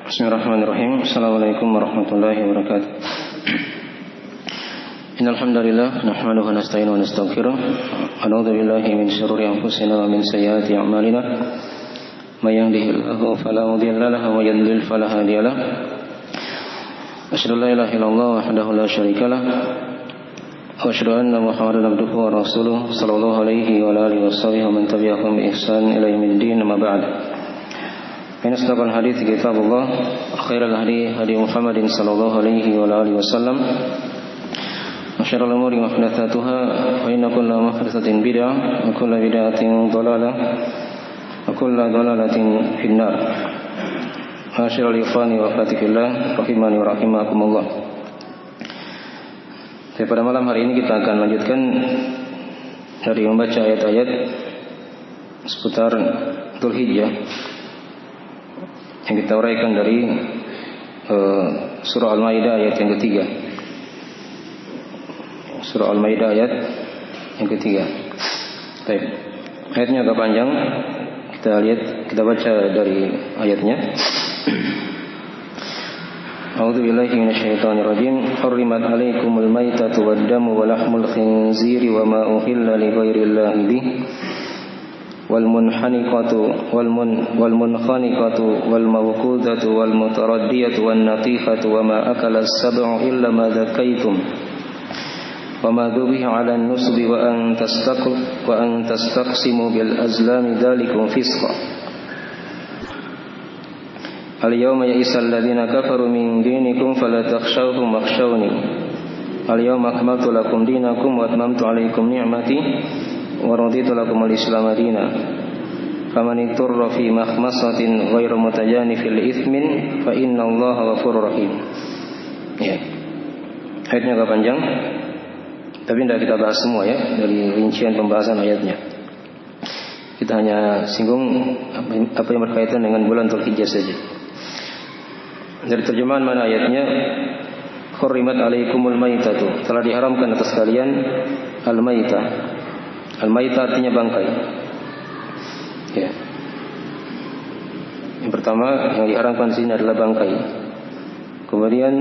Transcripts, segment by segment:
Bismillahirrahmanirrahim. Assalamualaikum warahmatullahi wabarakatuh. Innal hamdalillah nahmaduhu wa nasta'inuhu wa nastaghfiruh. Wa na'udzu billahi min shururi anfusina wa min sayyiati a'malina. May yahdihillahu fala mudilla lahu wa may yudlil fala hadiya lahu. Asyhadu an la ilaha illallah wahdahu la syarika lahu wa asyhadu anna Muhammadan abduhu wa rasuluh sallallahu alaihi wa alihi washabihi wa man tabi'ahum bi ihsan ila yaumiddin. Amma ba'd. Fa inna asdaqal hadits kitabullah wa khairal hadi hadi Muhammadin sallallahu alaihi wa alihi wasallam. Wa syarrul umuri muhdatsatuha wa inna kulla muhdatsatin bid'ah wa kulla bid'atin dhalalah wa kulla dhalalatin finnar. Masyaallah ikhwani wa akhwati fillah rahimani wa rahimakumullah. Pada malam hari ini kita akan lanjutkan dari membaca ayat-ayat seputar Dzulhijjah yang kita uraikan dari surah Al-Maidah ayat yang ketiga. Surah Al-Maidah ayat yang ketiga. Baik. Ayatnya agak panjang. Kita baca dari ayatnya. A'udzu billahi minasyaitonir rajim. Hurrimat 'alaikumul maitatu wad-damu wa lahmul khinziri wa ma uhilla li ghairillahi bihi wal munkhaniqatu wal munkhaniqatu wal mawqudatu wal mutaraddiyatu wan natihatu wa ma akala as-sab'u illa ma dzakaytum wa ma dhubiha 'ala an-nusbi wa an tastaqsimu bil azlami dzalikum fisqa. Al-yawma ya'isal ladzina kafaru min dinikum fala takhshawhum wakhshawni. Al-yawma akmaltu lakum dinakum wa atmamtu 'alaikum ni'mati wa raditu lakum al-Islam dinan. Faman ittara fi makhmasatin ghairu mutajanifil itsmin fa innallaha ghafurur rahim. Ya. Ayatnya agak panjang, tapi tidak kita bahas semua ya dari rincian pembahasan ayatnya. Kita hanya singgung apa yang berkaitan dengan bulan Dzulhijjah saja. Dari terjemahan mana ayatnya? Hurrimat 'alaikumul maitatu, telah diharamkan atas kalian al-maitah. Al-maitah artinya bangkai. Ya. Yang pertama yang diharamkan di sini adalah bangkai. Kemudian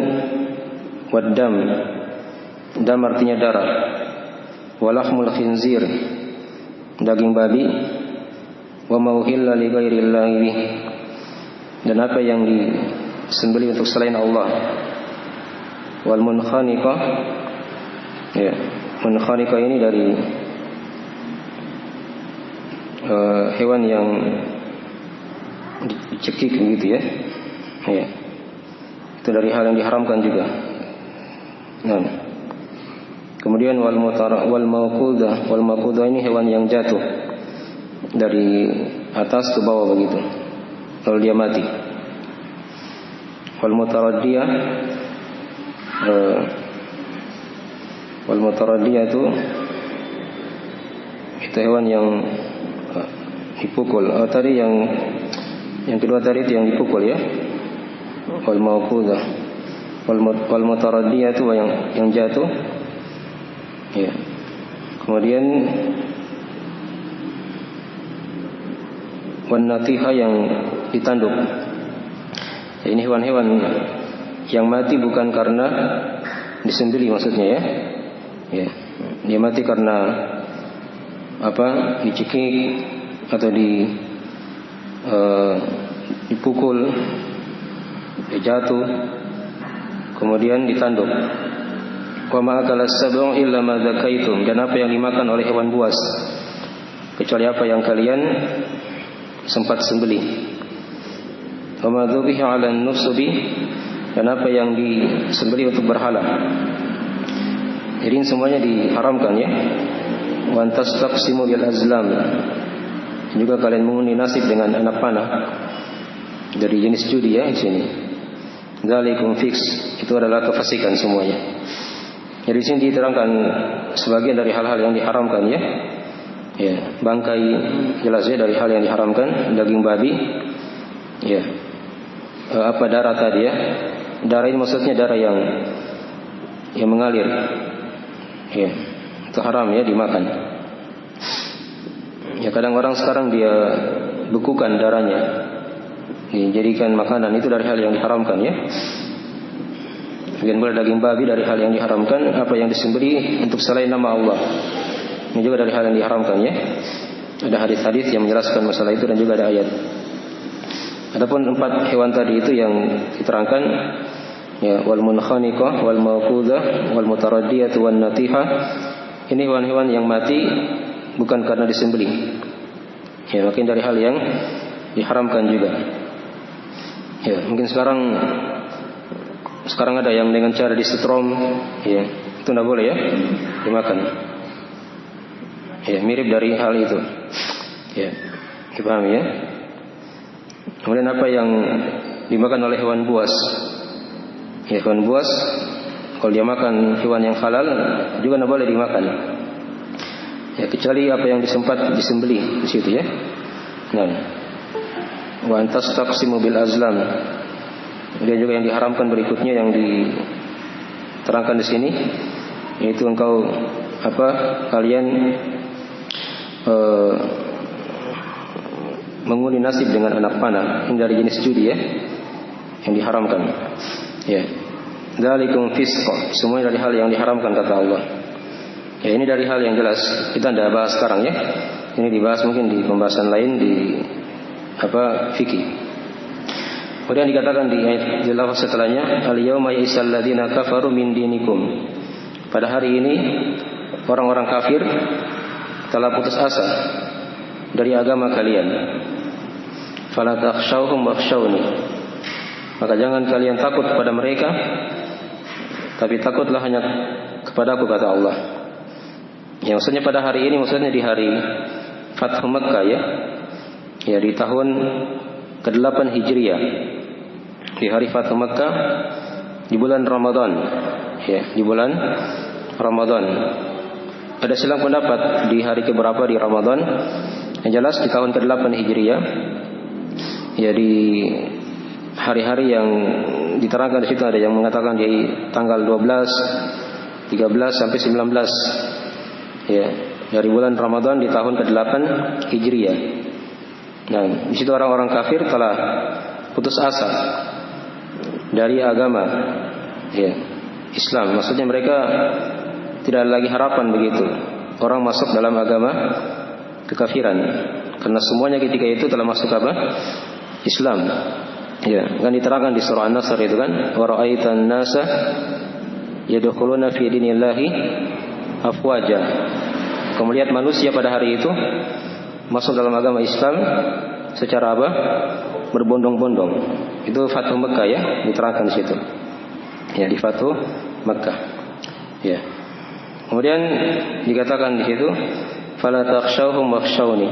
waddam, dam artinya darah. Walahmul khinzir, daging babi. Wa mauhilla li ghairillahi bih, dan apa yang disembelih untuk selain Allah. Wal munkhaniqah, ya, munkhaniqah ini dari hewan yang dicekik begitu ya. Ya. Itu dari hal yang diharamkan juga. Nah. Kemudian wal mawqudah ini hewan yang jatuh dari atas ke bawah begitu, lalu dia mati. Wal mutaraddiyah itu hewan yang dipukul. Tadi yang kedua tadi itu yang dipukul ya. Wal mawqudah. Wal mutaraddiyah itu yang jatuh. Ya. Kemudian wan natiha yang ditanduk. Ya, ini hewan-hewan yang mati bukan karena disembelih maksudnya ya. Ya. Dia mati karena dicekik atau dipukul, dia jatuh, kemudian ditanduk. Wa ma akala as-sab'u illa ma dzakaitum, dan apa yang dimakan oleh hewan buas kecuali apa yang kalian sempat sembelih. Wa ma dhubiha 'ala an-nusbi, dan apa yang disembelih untuk berhala. Jadi semuanya diharamkan ya. Wa tastaqsimu bil azlam, juga kalian mengundi nasib dengan anak panah dari jenis judi ya di sini. Dzalikum fix, itu adalah kefasikan semuanya. Jadi di sini diterangkan sebagian dari hal-hal yang diharamkan ya. Ya, bangkai jelas ya dari hal yang diharamkan, daging babi. Ya. Darah tadi ya. Darah ini maksudnya darah yang mengalir. Ya. Itu haram ya dimakan. Ya kadang orang sekarang dia bekukan darahnya. dijadikan makanan itu dari hal yang diharamkan ya. Demikian pula daging babi dari hal yang diharamkan. Apa yang disembelih untuk selain nama Allah, ini juga dari hal yang diharamkan ya. Ada hadis-hadis yang menjelaskan masalah itu dan juga ada ayat. Adapun 4 hewan tadi itu yang diterangkan ya, wal munkhaniqah wal mawqudah wal mutaraddiyah wan natihah. Ini hewan-hewan yang mati bukan karena disembelih. Ya, mungkin dari hal yang diharamkan juga. Ya, mungkin sekarang ada yang dengan cara disetrum, ya, itu tidak boleh ya dimakan. Ya, mirip dari hal itu. Ya, dipahami ya. Kemudian apa yang dimakan oleh hewan buas? Ya, hewan buas kalau dia makan hewan yang halal juga tidak boleh dimakan. Ya, kecuali apa yang disembelih di situ ya. Nah, wa antas taqsimu bil azlam. Kemudian juga yang diharamkan berikutnya yang diterangkan di sini, yaitu kalian mengundi nasib dengan anak panah. Ini dari jenis judi ya, yang diharamkan. Ya, dzalikum fisq. Semuanya dari hal yang diharamkan kata Allah. Ya, ini dari hal yang jelas. Kita tidak bahas sekarang ya. Ini dibahas mungkin di pembahasan lain di fikih. Kemudian dikatakan di lafaz setelahnya, al-yauma ya'isal ladzina kafaru min dinikum. Pada hari ini orang-orang kafir telah putus asa dari agama kalian. Fala takhshawhum wakhshawni. Maka jangan kalian takut kepada mereka, tapi takutlah hanya kepadaku kata Allah. Yang maksudnya pada hari ini maksudnya di hari Fathu Makkah ya. Ya, di tahun ke-8 Hijriah. Di hari Fathu Makkah di bulan Ramadan. Ya, di bulan Ramadan. Ada silang pendapat di hari keberapa di Ramadan. Yang jelas di tahun ke-8 Hijriah. Ya, di hari-hari yang diterangkan di situ ada yang mengatakan di tanggal 12, 13 sampai 19. Ya, dari bulan Ramadan di tahun ke-8 Hijriah. Nah, di situ orang-orang kafir telah putus asa dari agama ya, Islam. Maksudnya mereka tidak ada lagi harapan begitu orang masuk dalam agama kekafiran, karena semuanya ketika itu telah masuk Islam. Ya, kan diterangkan di surah An-Nasr itu kan, wa ra'aitan nasa yadkhuluna fi dinillahi afwaja. Kamu lihat manusia pada hari itu masuk dalam agama Islam secara berbondong-bondong. Itu Fathu Makkah ya, diterangkan di situ. Ya, di Fathu Makkah. Ya. Kemudian dikatakan di situ, fala takhshawhum wakhshawni.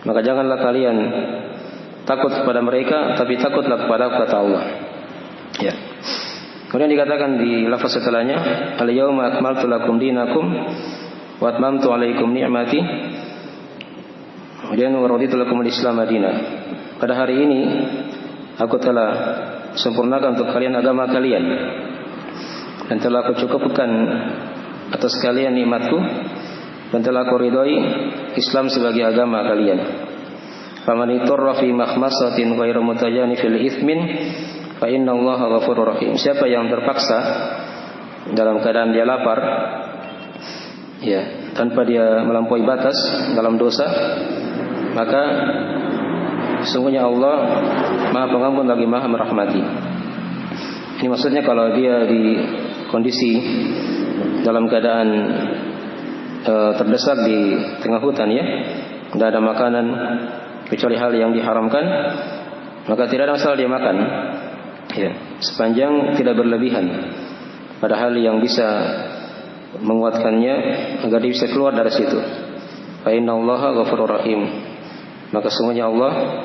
Maka janganlah kalian takut kepada mereka, tapi takutlah kepada kata Allah. Ya. Kemudian dikatakan di lafaz setelahnya, al-yauma akmaltu lakum dinakum wa atmamtu 'alaikum ni'mati. Kemudian waraditu lakumul Islam madinah. Pada hari ini aku telah sempurnakan untuk kalian agama kalian dan telah aku cukupkan atas kalian nikmatku dan telah aku ridhoi Islam sebagai agama kalian. Faman itarra fi makhmasatin ghairu mutajanifil itsmin fa innallaha ghafurur rahim. Siapa yang terpaksa dalam keadaan dia lapar ya, tanpa dia melampaui batas dalam dosa, maka sesungguhnya Allah Maha Pengampun lagi Maha Merahmati. Ini maksudnya kalau dia di kondisi dalam keadaan terdesak di tengah hutan ya, tidak ada makanan kecuali hal yang diharamkan, maka tidak ada masalah dia makan ya, sepanjang tidak berlebihan pada hal yang bisa menguatkannya agar dia bisa keluar dari situ. Fa innallaha ghafurur rahim. Maka sungguhnya Allah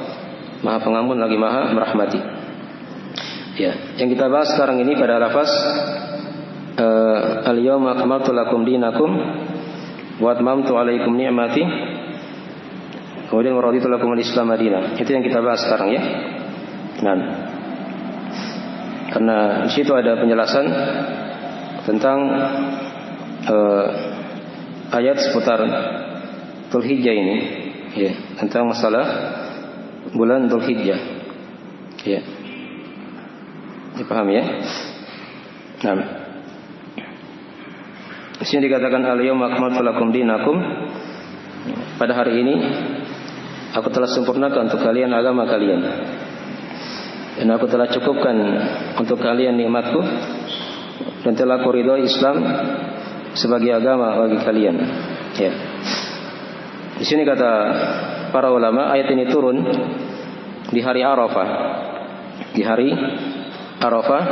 Maha Pengampun lagi Maha Merahmati. Ya, yang kita bahas sekarang ini pada lafaz al-yauma akmaltu lakum dinakum wa atmamtu 'alaikum ni'mati. Kemudian waraditu lakumul Islam madinah. Itu yang kita bahas sekarang ya. Nah, karena di situ ada penjelasan tentang ayat seputar Dzulhijjah ini. Ya, tentang masalah bulan Dzulhijjah. Ya. Dipahami ya? Nah. Di sini dikatakan al-yauma akmaltu lakum dinakum. Pada hari ini aku telah sempurnakan untuk kalian agama kalian. Dan aku telah cukupkan untuk kalian nikmatku dan telah aku ridhoi Islam sebagai agama bagi kalian. Ya. Di sini kata para ulama, ayat ini turun di hari Arafah. Di hari Arafah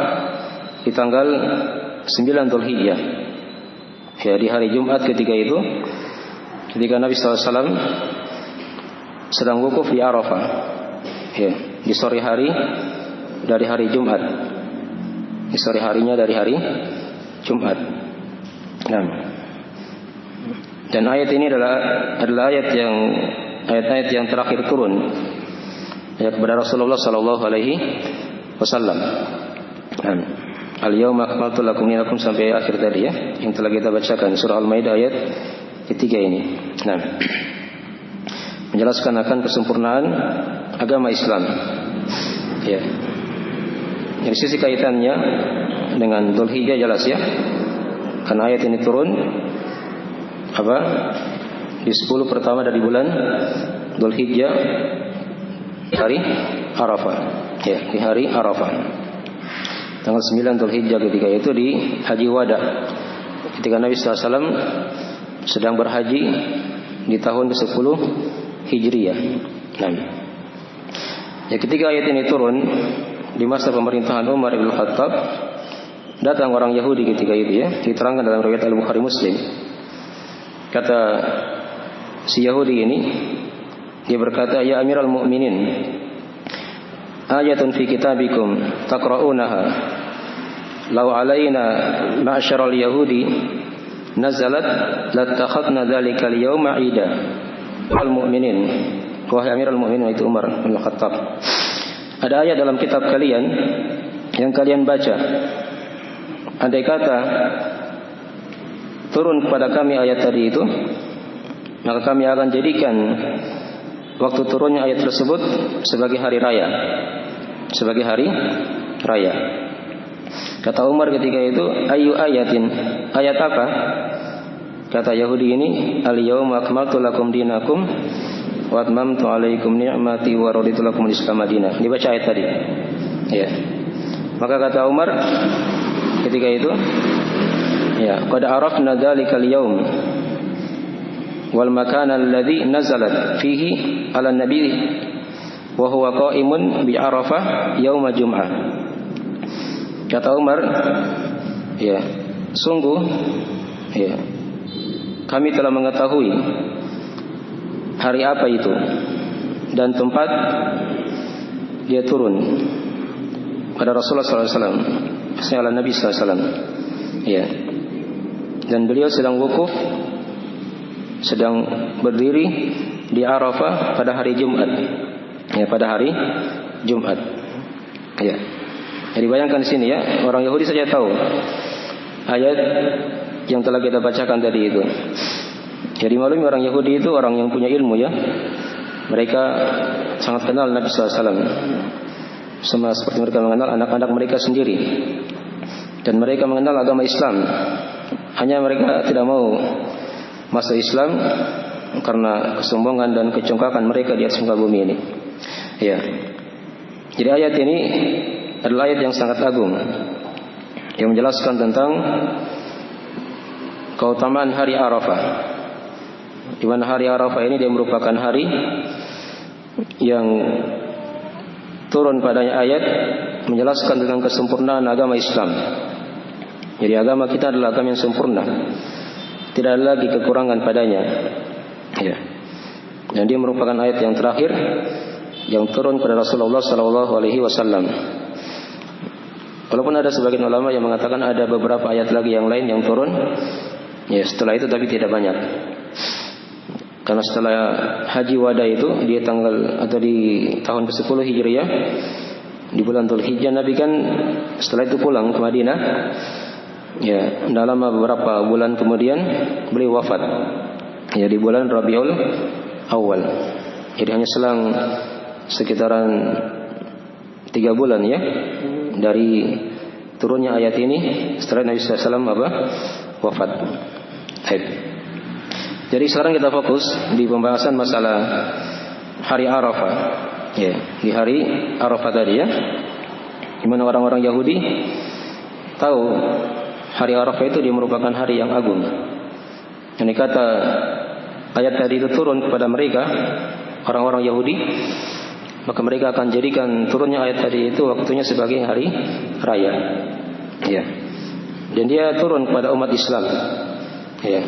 di tanggal 9 Dzulhijjah. Ya, di hari Jumat ketika itu, ketika Nabi SAW sedang wukuf di Arafah. Ya, di sore hari dari hari Jumat. Di sore harinya dari hari Jumat. Nah. Dan ayat ini adalah ayat-ayat yang terakhir turun ya kepada Rasulullah sallallahu alaihi wasallam. Al-yauma akmaltu lakum dinakum sampai akhir tadi ya, yang telah kita bacakan surah Al-Maidah ayat ketiga ini. Nah, menjelaskan akan kesempurnaan agama Islam. Ya. Dari sisi kaitannya dengan Dzulhijjah jelas ya. Karena ayat ini turun di 10 pertama dari bulan Dzulhijjah, hari Arafah. Ya, di hari Arafah. Tanggal 9 Dzulhijjah ketika itu di Haji Wada. Ketika Nabi SAW sedang berhaji di tahun ke-10 Hijriyah. Nah, ya ketika ayat ini turun di masa pemerintahan Umar bin Khattab, datang orang Yahudi ketika itu ya, diterangkan dalam riwayat Al-Bukhari Muslim. Kata si Yahudi ini, dia berkata, "Ya Amirul Mukminin, ayatun fi kitabikum taqra'unaha law alaina ma'syaral yahudi nazalat latakhadna dzalikal yawma 'ida." Wal mu'minin, wahai Amirul Mukminin, itu Umar bin Khattab. Ada ayat dalam kitab kalian yang kalian baca. Andai kata turun kepada kami ayat tadi itu, maka kami akan jadikan waktu turunnya ayat tersebut sebagai hari raya. Sebagai hari raya. Kata Umar ketika itu, ayu ayatin, ayat apa? Kata Yahudi ini, al-yauma akmaltu lakum dinakum wa atmamtu alaikum ni'mati wa raditu lakum al-Islam madinah. Dibaca ayat tadi. Ya. Maka kata Umar ketika itu, ya, qad arafna dzalikal yaum wal makan alladhi nazalat fihi ala nabi wa huwa qa'imun bi Arafah yauma Jum'ah. Kata Umar, ya, sungguh ya, kami telah mengetahui hari apa itu dan tempat dia turun pada Rasulullah SAW, ala Nabi SAW. Ya. Dan beliau sedang wukuf, sedang berdiri di Arafah pada hari Jumat. Ya, pada hari Jumat. Ya. Jadi bayangkan di sini ya, orang Yahudi saja tahu ayat yang telah kita bacakan tadi itu. Jadi maklum orang Yahudi itu orang yang punya ilmu ya. Mereka sangat kenal Nabi SAW. Sama seperti mereka mengenal anak-anak mereka sendiri. Dan mereka mengenal agama Islam. Hanya mereka tidak mau masuk Islam karena kesombongan dan kecongkakan mereka di atas muka bumi ini. Ya. Jadi ayat ini adalah ayat yang sangat agung yang menjelaskan tentang keutamaan hari Arafah. Di mana hari Arafah ini dia merupakan hari yang turun padanya ayat menjelaskan tentang kesempurnaan agama Islam. Jadi agama kita adalah agama yang sempurna. Tidak ada lagi kekurangan padanya. Ya. Dan dia merupakan ayat yang terakhir yang turun kepada Rasulullah sallallahu alaihi wasallam. Walaupun ada sebagian ulama yang mengatakan ada beberapa ayat lagi yang lain yang turun, ya setelah itu, tapi tidak banyak. Karena setelah Haji Wada itu di tahun ke-10 Hijriyah, di bulan Dzulhijjah, Nabi kan setelah itu pulang ke Madinah. Ya, dalam beberapa bulan kemudian beliau wafat. Ya, di bulan Rabiul Awal. Jadi hanya selang sekitaran 3 bulan ya dari turunnya ayat ini setelah Nabi SAW wafat. Baik. Jadi sekarang kita fokus di pembahasan masalah hari Arafah. Ya, di hari Arafah tadi ya. Di mana orang-orang Yahudi tahu hari Arafah itu dia merupakan hari yang agung. Ini kata ayat tadi itu turun kepada mereka, orang-orang Yahudi, maka mereka akan jadikan turunnya ayat tadi itu waktunya sebagai hari raya. Ya. Dan dia turun kepada umat Islam. Ya.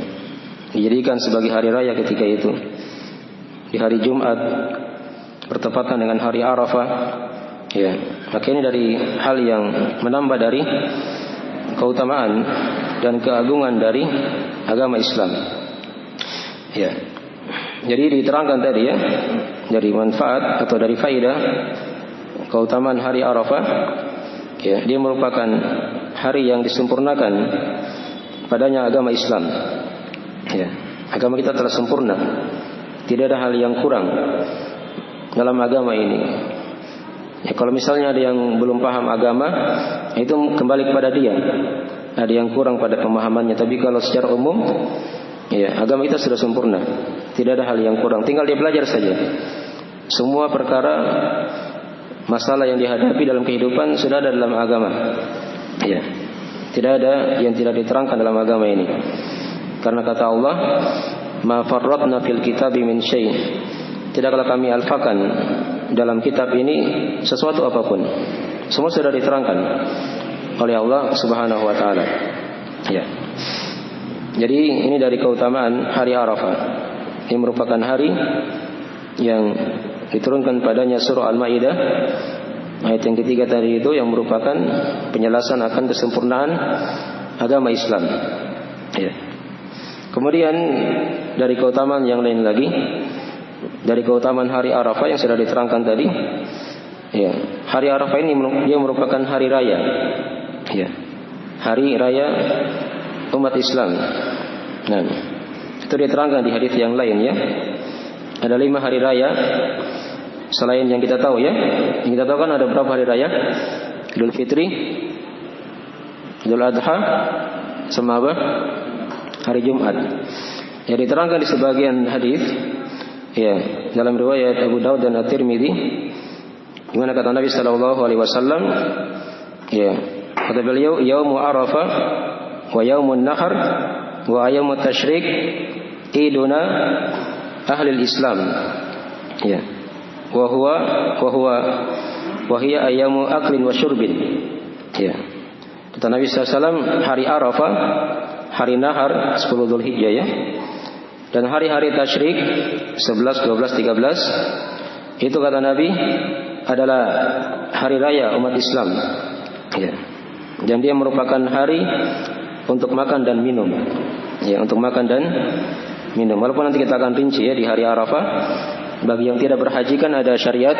Dijadikan sebagai hari raya ketika itu. Di hari Jumat bertepatan dengan hari Arafah. Ya. Maka ini dari hal yang menambah dari keutamaan dan keagungan dari agama Islam. Ya. Jadi diterangkan tadi ya, dari manfaat atau dari faedah keutamaan hari Arafah, ya, dia merupakan hari yang disempurnakan padanya agama Islam. Ya, agama kita telah sempurna. Tidak ada hal yang kurang dalam agama ini. Ya, kalau misalnya ada yang belum paham agama, itu kembali kepada dia. Ada yang kurang pada pemahamannya. Tapi kalau secara umum, ya, agama kita sudah sempurna. Tidak ada hal yang kurang. Tinggal dia belajar saja. Semua perkara masalah yang dihadapi dalam kehidupan sudah ada dalam agama. Ya. Tidak ada yang tidak diterangkan dalam agama ini. Karena kata Allah, "Ma farratna fil kitabi min syai'." Tidaklah kami alfakan dalam kitab ini sesuatu apapun. Semua sudah diterangkan oleh Allah Subhanahu wa taala. Ya. Jadi ini dari keutamaan hari Arafah. Ini merupakan hari yang diturunkan padanya surah Al-Maidah ayat yang ketiga tadi itu, yang merupakan penjelasan akan kesempurnaan agama Islam. Ya. Kemudian dari keutamaan yang lain lagi, dari keutamaan hari Arafah yang sudah diterangkan tadi, ya, hari Arafah ini dia merupakan hari raya. Ya. Hari raya umat Islam. Nah, itu diterangkan di hadis yang lain ya. Ada 5 hari raya selain yang kita tahu ya. Yang kita tahu kan ada berapa hari raya? Idul Fitri, Idul Adha, sama apa? Hari Jumat. Ya, diterangkan di sebagian hadis ya, dalam riwayat Abu Daud dan At-Tirmidzi, di mana kata Nabi sallallahu alaihi wasallam, ya, kata beliau, "Yaumu Arafah wa yaumun nahar wa yaumut tasyrik iduna ahli Islam." Ya. Wa hiya ayyamu aklin wa syurbin. Ya. Kata Nabi sallallahu alaihi wasallam, hari Arafah, hari nahar 10 Dzulhijjah ya. Dan hari-hari tasyrik 11, 12, 13 itu kata Nabi adalah hari raya umat Islam. Ya. Dan dia merupakan hari untuk makan dan minum. Ya, untuk makan dan minum. Walaupun nanti kita akan rinci ya di hari Arafah, bagi yang tidak berhaji kan ada syariat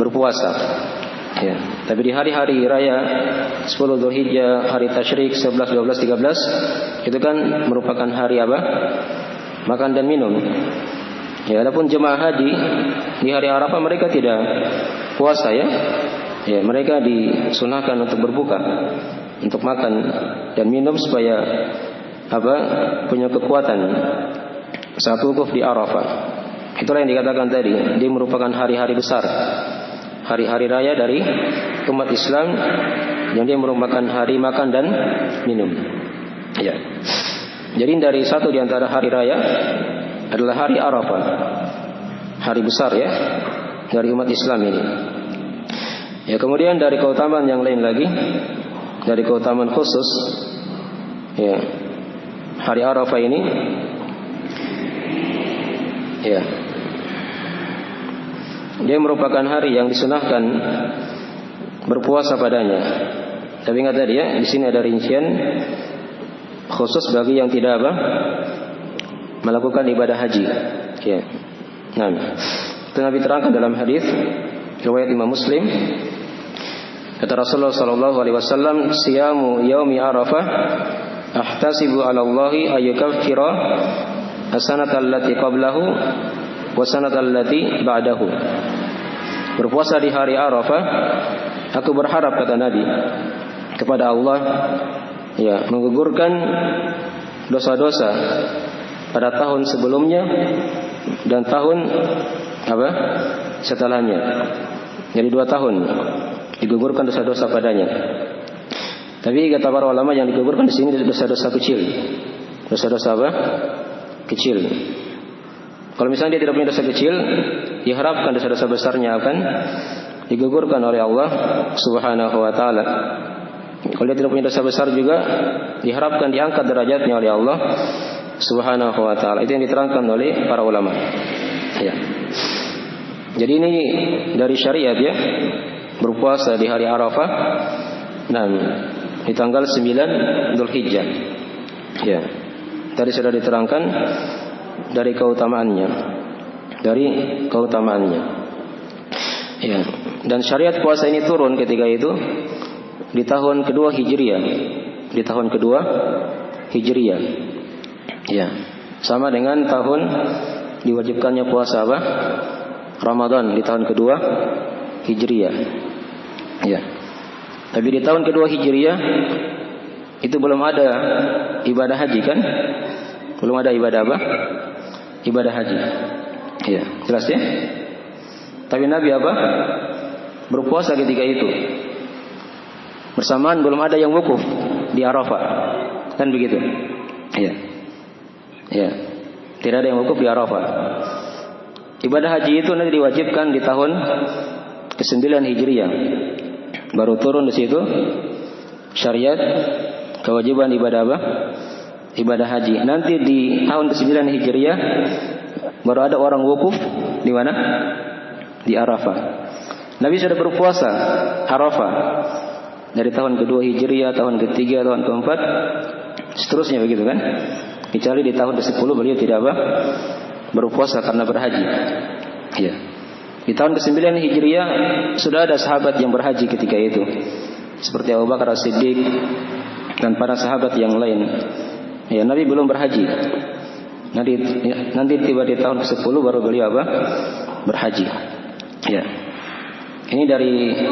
berpuasa. Ya, tapi di hari-hari raya 10 Dzulhijjah, hari tasyrik 11, 12, 13 itu kan merupakan hari apa? Makan dan minum. Ya, adapun jemaah haji di hari Arafah mereka tidak puasa ya. Ya, mereka disunahkan untuk berbuka, untuk makan dan minum supaya apa? Punya kekuatan saat wukuf di Arafah. Itulah yang dikatakan tadi, dia merupakan hari-hari besar, hari-hari raya dari umat Islam, yang dia merupakan hari makan dan minum. Ya. Jadi dari satu di antara hari raya adalah hari Arafah, hari besar ya dari umat Islam ini. Ya, kemudian dari keutamaan yang lain lagi, dari keutamaan khusus ya hari Arafah ini, ya, dia merupakan hari yang disunahkan berpuasa padanya. Tapi ingat tadi ya, di sini ada rincian khusus bagi yang tidak apa? Melakukan ibadah haji. Ya. Nah, itu Nabi terangkan dalam hadis riwayat Imam Muslim. Kata Rasulullah sallallahu alaihi wasallam, "Siyamu yaumi Arafah ahtasibu 'ala Allahi ayyukaffira as-sanata allati qablahu wa sanata allati ba'dahu." berpuasa di hari Arafah, aku berharap, kata Nabi, kepada Allah, ya, menggugurkan dosa-dosa pada tahun sebelumnya dan tahun setelahnya. Jadi 2 tahun digugurkan dosa-dosa padanya. Tapi kata para ulama, yang digugurkan di sini dosa-dosa kecil. Dosa-dosa kecil. Kalau misalnya dia tidak punya dosa kecil, diharapkan dosa-dosa besarnya akan digugurkan oleh Allah Subhanahu wa taala. Kalau dia tidak punya dosa besar juga, diharapkan diangkat derajatnya oleh Allah Subhanahu wa taala. Itu yang diterangkan oleh para ulama. Ya. Jadi ini dari syariat, ya, berpuasa di hari Arafah, dan di tanggal 9 Dzulhijjah. Ya. Tadi sudah diterangkan dari keutamaannya. Ya. Dan syariat puasa ini turun ketika itu di tahun kedua Hijriah. Ya. Sama dengan tahun diwajibkannya puasa Ramadan di tahun kedua Hijriah. Ya. Tapi di tahun kedua Hijriah itu belum ada ibadah haji, kan? Belum ada ibadah Ibadah haji. Ya, jelas ya? Tapi Nabi berpuasa ketika itu. Bersamaan belum ada yang wukuf di Arafah. Kan begitu? Ya. Ya. Tidak ada yang wukuf di Arafah. Ibadah haji itu nanti diwajibkan di tahun ke-9 Hijriah. Baru turun di situ syariat kewajiban ibadah ibadah haji. Nanti di tahun ke-9 Hijriah baru ada orang wukuf di mana? Di Arafah. Nabi sudah berpuasa Arafah dari tahun kedua Hijriah, tahun ketiga, tahun keempat, seterusnya begitu kan? Kecuali di tahun ke-10 beliau tidak berpuasa karena berhaji. Ya. Di tahun ke-9 Hijriah sudah ada sahabat yang berhaji ketika itu, seperti Abu Bakar As-Siddiq dan para sahabat yang lain. Ya, Nabi belum berhaji. Nanti tiba di tahun ke-10 baru beliau berhaji. Ya. Ini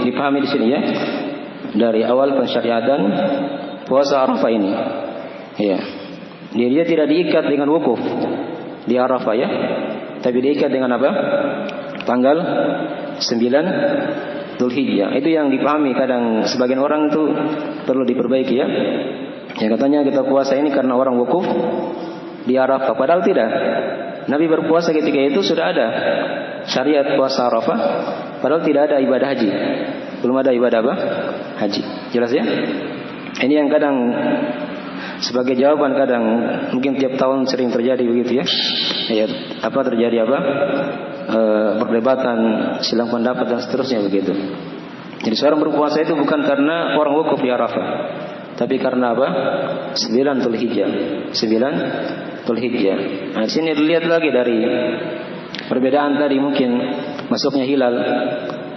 dipahami di sini, ya. Dari awal pensyariatan puasa Arafah ini. Ya. Dia tidak diikat dengan wukuf di Arafah, ya. Tapi diikat dengan tanggal 9 Dzulhijjah. Itu yang dipahami kadang sebagian orang itu perlu diperbaiki, ya. Ya, katanya kita puasa ini karena orang wukuf di Arafah. Padahal tidak. Nabi berpuasa ketika itu sudah ada syariat puasa Arafah. Padahal tidak ada ibadah haji. Belum ada ibadah haji. Jelas, ya? Ini yang kadang sebagai jawaban, kadang mungkin tiap tahun sering terjadi begitu, ya. Ya, terjadi perdebatan, silang pendapat dan seterusnya begitu. Jadi seorang berpuasa itu bukan karena orang wukuf di Arafah, tapi karena 9 Dzulhijjah. Nah, di sini dilihat lagi dari perbedaan tadi, mungkin masuknya hilal,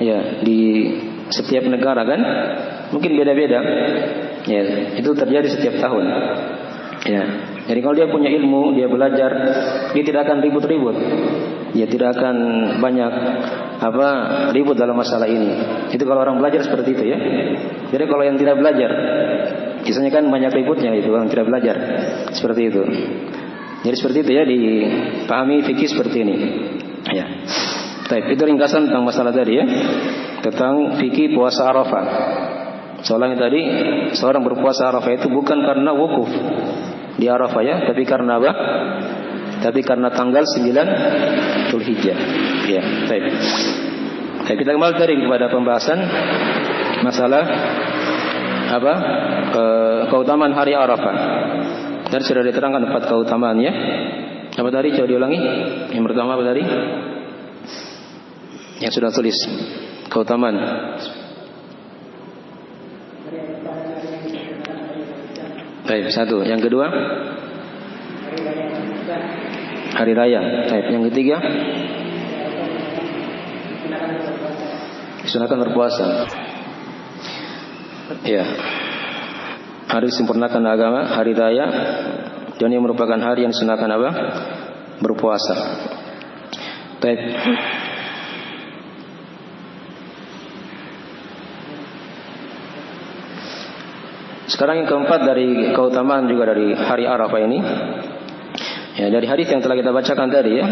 ya, di setiap negara kan, mungkin beda-beda. Ya, itu terjadi setiap tahun. Ya. Jadi kalau dia punya ilmu, dia belajar, dia tidak akan ribut-ribut. Dia tidak akan banyak ribut dalam masalah ini. Itu kalau orang belajar seperti itu, ya. Jadi kalau yang tidak belajar, biasanya kan banyak ributnya itu orang tidak belajar. Seperti itu. Jadi seperti itu, ya, dipahami fikih seperti ini. Ya. Baik, itu ringkasan tentang masalah tadi, ya. Tentang fikih puasa Arafah. Soalnya tadi seorang berpuasa Arafah itu bukan karena wukuf di Arafah, ya, tapi karena Tapi karena tanggal 9 Dzulhijjah. Ya, baik. Kita kembali tadi kepada pembahasan masalah keutamaan hari Arafah. Dan sudah diterangkan 4 keutamaannya. Apa tadi? Coba diulangi. Yang pertama apa tadi? Yang sudah tulis keutamaan. Baik, 1. Yang kedua, hari raya. Baik, yang ketiga, disunahkan berpuasa. Ya. Hari disempurnakan agama, hari raya, dan yang merupakan hari yang disunahkan berpuasa. Baik. Sekarang yang keempat dari keutamaan juga dari hari Arafah ini. Ya, dari hadis yang telah kita bacakan tadi ya.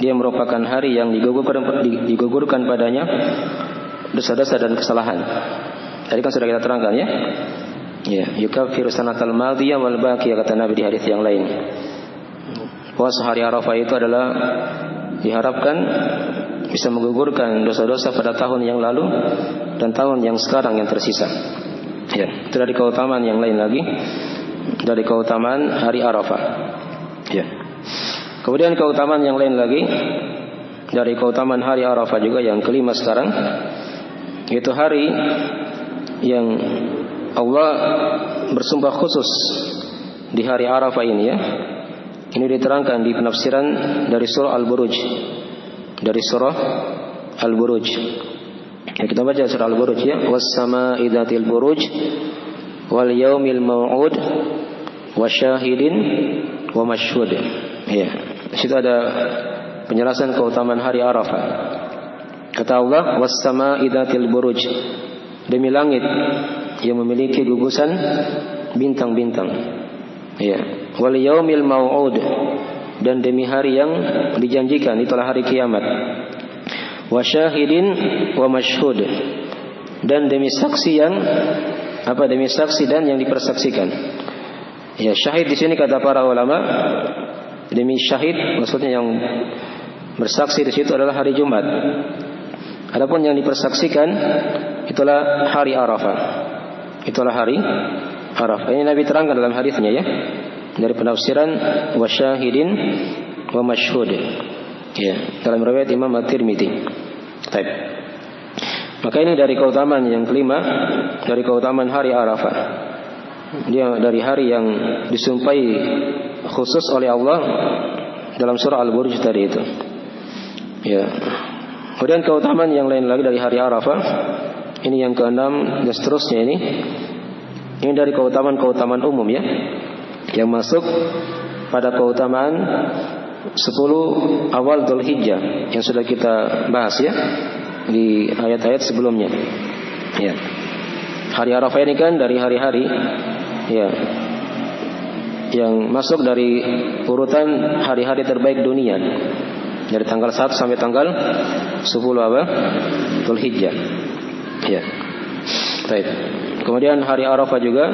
Dia merupakan hari yang digugurkan padanya dosa-dosa dan kesalahan. Tadi kan sudah kita terangkan ya. Ya, yukaffiru sanatal madhiyah wal baqiyah, kata Nabi di hadis yang lain. Puasa hari Arafah itu adalah diharapkan bisa menggugurkan dosa-dosa pada tahun yang lalu dan tahun yang sekarang yang tersisa. Ya, itu dari keutamaan yang lain lagi, dari keutamaan hari Arafah. Ya. Kemudian keutamaan yang lain lagi dari keutamaan hari Arafah juga yang kelima sekarang, yaitu hari yang Allah bersumpah khusus di hari Arafah ini ya. Ini diterangkan di penafsiran dari surah Al-Buruj. Dari surah Al-Buruj. Ya, kita baca surah Al-Buruj ya. Was-samaa'i dzatil buruj wal yaumil mau'ud wasyahidin wa masyhud. Ya, di situ ada penjelasan keutamaan hari Arafah. Kata Allah, was-samaa'i dzatil buruj, demi langit yang memiliki gugusan bintang-bintang. Ya, wal yaumil mau'ud, dan demi hari yang dijanjikan, itulah hari kiamat. Wa syahidin wa masyhud, dan demi saksi yang demi saksi dan yang dipersaksikan. Ya, syahid di sini kata para ulama, demi syahid maksudnya yang bersaksi di situ adalah hari Jumat. Adapun yang dipersaksikan itulah hari Arafah. Itulah hari Arafah. Ini Nabi terangkan dalam hadisnya ya. Dari penafsiran wa syahidin wa masyhud. Ya, dalam riwayat Imam At-Tirmidzi. Baik. Maka ini dari keutamaan yang kelima, dari keutamaan hari Arafah. Dia dari hari yang disumpahi khusus oleh Allah dalam surah Al-Buruj tadi itu. Ya. Kemudian keutamaan yang lain lagi dari hari Arafah, ini yang keenam dan seterusnya ini. Ini dari keutamaan-keutamaan umum ya, yang masuk pada keutamaan 10 awal Dzulhijjah yang sudah kita bahas ya di ayat-ayat sebelumnya. Ya. Hari Arafah ini kan dari hari-hari ya yang masuk dari urutan hari-hari terbaik dunia, dari tanggal 1 sampai tanggal 10 Dzulhijjah. Ya. Baik. Kemudian hari Arafah juga,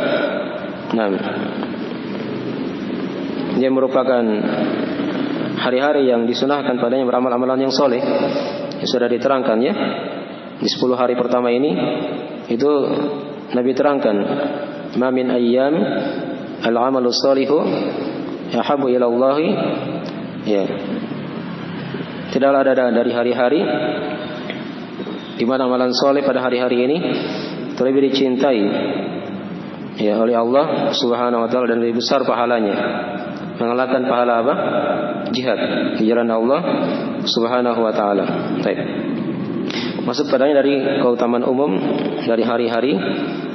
dia merupakan hari-hari yang disunahkan padanya beramal-amalan yang soleh, yang sudah diterangkan ya. Di 10 hari pertama ini itu Nabi terangkan, ma min ayyam al-amalu sholihu yahabu ila Allah, ya. Tidaklah ada dari hari-hari di mana amalan soleh pada hari-hari ini lebih dicintai ya oleh Allah Subhanahu wa taala dan lebih besar pahalanya, mengalahkan pahala apa? Jihad di jalan Allah Subhanahu wa taala. Baik. Masuk padanya dari keutamaan umum dari hari-hari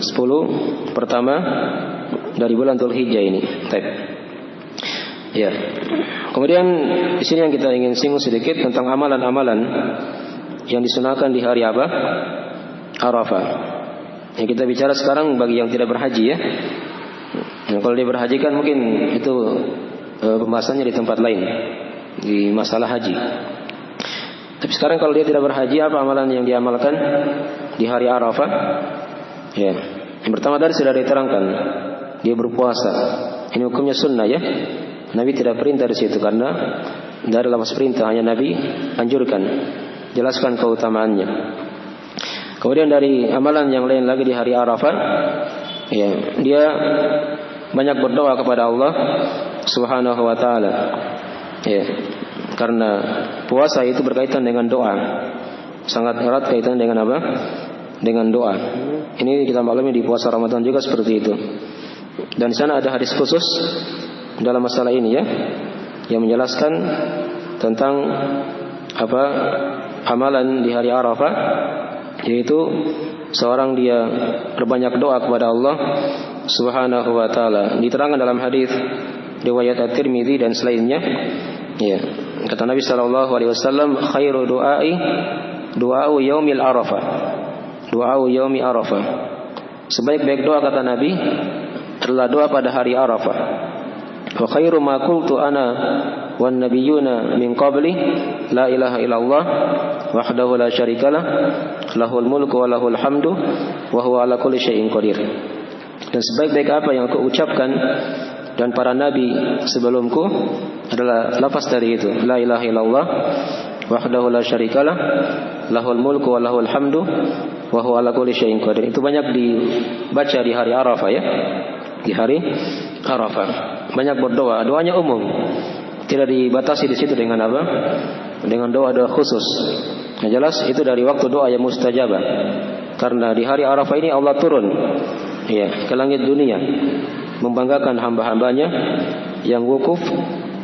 10 pertama dari bulan Dzulhijjah ini. Baik. Ya. Kemudian di sini yang kita ingin singgung sedikit tentang amalan-amalan yang disunahkan di hari apa? Arafah. Yang kita bicara sekarang bagi yang tidak berhaji ya. Nah, kalau dia berhaji kan mungkin itu pembahasannya di tempat lain, di masalah haji. Tapi sekarang kalau dia tidak berhaji, apa amalan yang diamalkan di hari Arafah? Ya, yang pertama tadi sudah diterangkan, dia berpuasa. Ini hukumnya sunnah ya. Nabi tidak perintah di situ karena dari lafaz perintah, hanya Nabi anjurkan, jelaskan keutamaannya. Kemudian dari amalan yang lain lagi di hari Arafah, ya, dia banyak berdoa kepada Allah Subhanahu wa taala. Ya, karena puasa itu berkaitan dengan doa. Sangat erat kaitan dengan apa? Dengan doa. Ini kita maklumi di puasa Ramadan juga seperti itu. Dan di sana ada hadis khusus dalam masalah ini ya, yang menjelaskan tentang apa amalan di hari Arafah, yaitu seorang dia berbanyak doa kepada Allah Subhanahu wa taala. Diterangkan dalam hadis riwayat At-Tirmidzi dan selainnya. Ya, kata Nabi sallallahu alaihi wasallam, khairu du'ai du'au yaumil Arafah. Du'au yaumi Arafah. Sebaik-baik doa kata Nabi adalah doa pada hari Arafah. Wa khairu ma qultu ana wan nabiyyuna min qabli la ilaha illallah wahdahu la syarikalah lahul mulku wa lahul hamdu wa huwa ala kulli syai'in qadir. Dan sebaik-baik apa yang aku ucapkan dan para nabi sebelumku adalah lafaz dari itu, la ilaha illallah wahdahu la syarikalah lahul mulku wa lahul hamdu wa huwa ala kulli syai'in qadir. Itu banyak dibaca di hari Arafah ya. Di hari Arafah banyak berdoa, doanya umum. Tidak dibatasi di situ dengan apa? Dengan doa-doa khusus. Yang jelas itu dari waktu doa yang mustajabah. Karena di hari Arafah ini Allah turun ya ke langit dunia membanggakan hamba-hambanya yang wukuf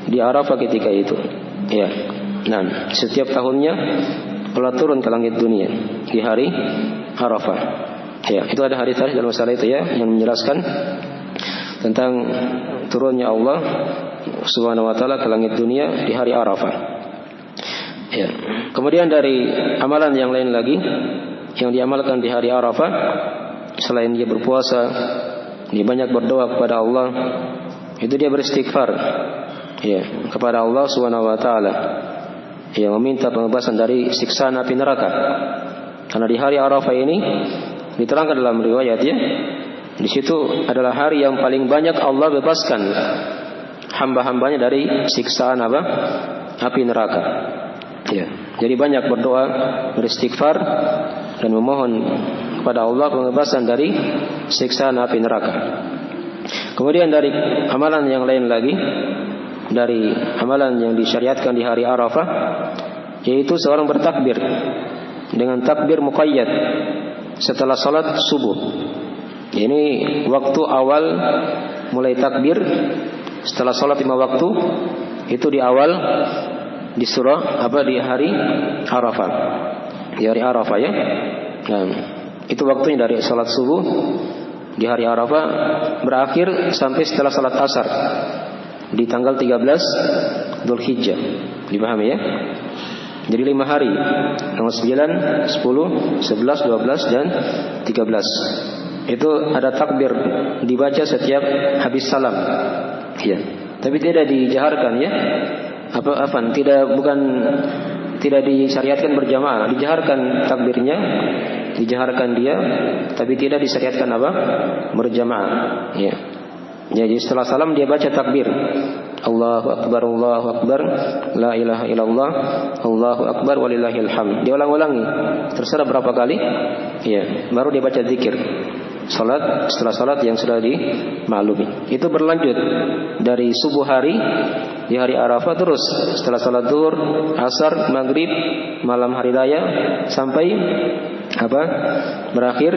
di Arafah ketika itu. Ya. Nah, setiap tahunnya Allah turun ke langit dunia di hari Arafah. Ya, itu ada hadis dalam masalah itu ya yang menjelaskan tentang turunnya Allah Subhanahu wa taala ke langit dunia di hari Arafah. Ya. Kemudian dari amalan yang lain lagi yang diamalkan di hari Arafah selain dia berpuasa, dia banyak berdoa kepada Allah, itu dia beristighfar ya kepada Allah Subhanahu wa taala. Yang meminta pembebasan dari siksaan api neraka. Karena di hari Arafah ini diterangkan dalam riwayat ya, di situ adalah hari yang paling banyak Allah bebaskan hamba-hambanya dari siksaan apa? Api neraka. Ya. Jadi banyak berdoa, beristighfar dan memohon kepada Allah pembebasan dari siksaan api neraka. Kemudian dari amalan yang lain lagi, dari amalan yang disyariatkan di hari Arafah, yaitu seorang bertakbir dengan takbir muqayyad setelah salat subuh. Ini waktu awal mulai takbir setelah salat 5 waktu itu di awal di surah apa di hari Arafah. Di hari Arafah ya. Nah, itu waktunya dari salat subuh di hari Arafah berakhir sampai setelah salat asar di tanggal 13 Dzulhijjah. Dipahami ya? Jadi 5 hari, tanggal 9, 10, 11, 12 dan 13. Itu ada takbir dibaca setiap habis salam. Ya. Tapi tidak dijaharkan ya. Tidak disyariatkan berjamaah, dijaharkan takbirnya, dijaharkan dia, tapi tidak disyariatkan apa? Berjamaah. Ya. Jadi setelah salam dia baca takbir. Allahu Akbar, Allahu Akbar, la ilaha illallah, Allahu Akbar walillahil hamd. Dia ulang-ulangi. Terserah berapa kali. Ya, baru dia baca zikir. Setelah salat yang sudah dimaklumi. Itu berlanjut dari subuh hari di hari Arafah terus setelah salat zuhur, asar, maghrib, malam hari raya sampai apa? Berakhir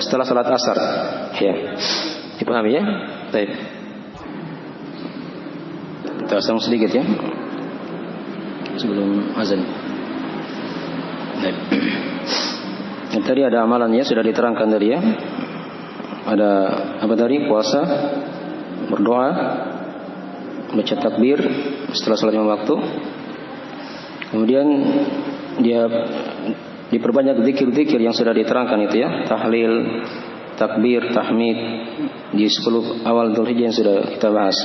setelah salat asar. Ya. Dipahami ya? Baik. Kita sambung sedikit ya sebelum azan. Baik. Yang tadi ada amalannya sudah diterangkan tadi ya. Ada apa tadi? Puasa, berdoa, baca takbir setelah salat 5 waktu. Kemudian dia diperbanyak zikir-zikir yang sudah diterangkan itu ya, tahlil, takbir, tahmid di 10 awal Dzulhijjah yang sudah kita bahas.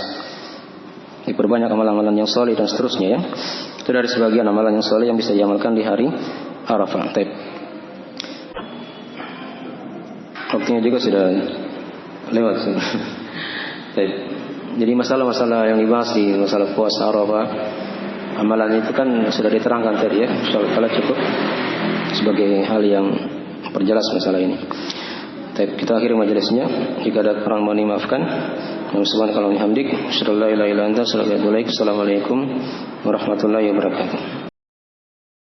Diperbanyak amalan-amalan yang soleh dan seterusnya ya. Itu dari sebagian amalan yang soleh yang bisa diamalkan di hari Arafah. Waktunya juga sudah lewat. Jadi masalah-masalah yang dibahas di masalah puasa Arafah, amalan itu kan sudah diterangkan tadi ya. Insyaallah cukup sebagai hal yang perjelas masalah ini. Kita akhiri majelisnya. Jika ada kurang mohon dimaafkan. Subhanakallahumma wa bihamdik, asyhadu an la ilaha illa anta, astaghfiruka wa atubu ilaik. Assalamualaikum warahmatullahi wabarakatuh.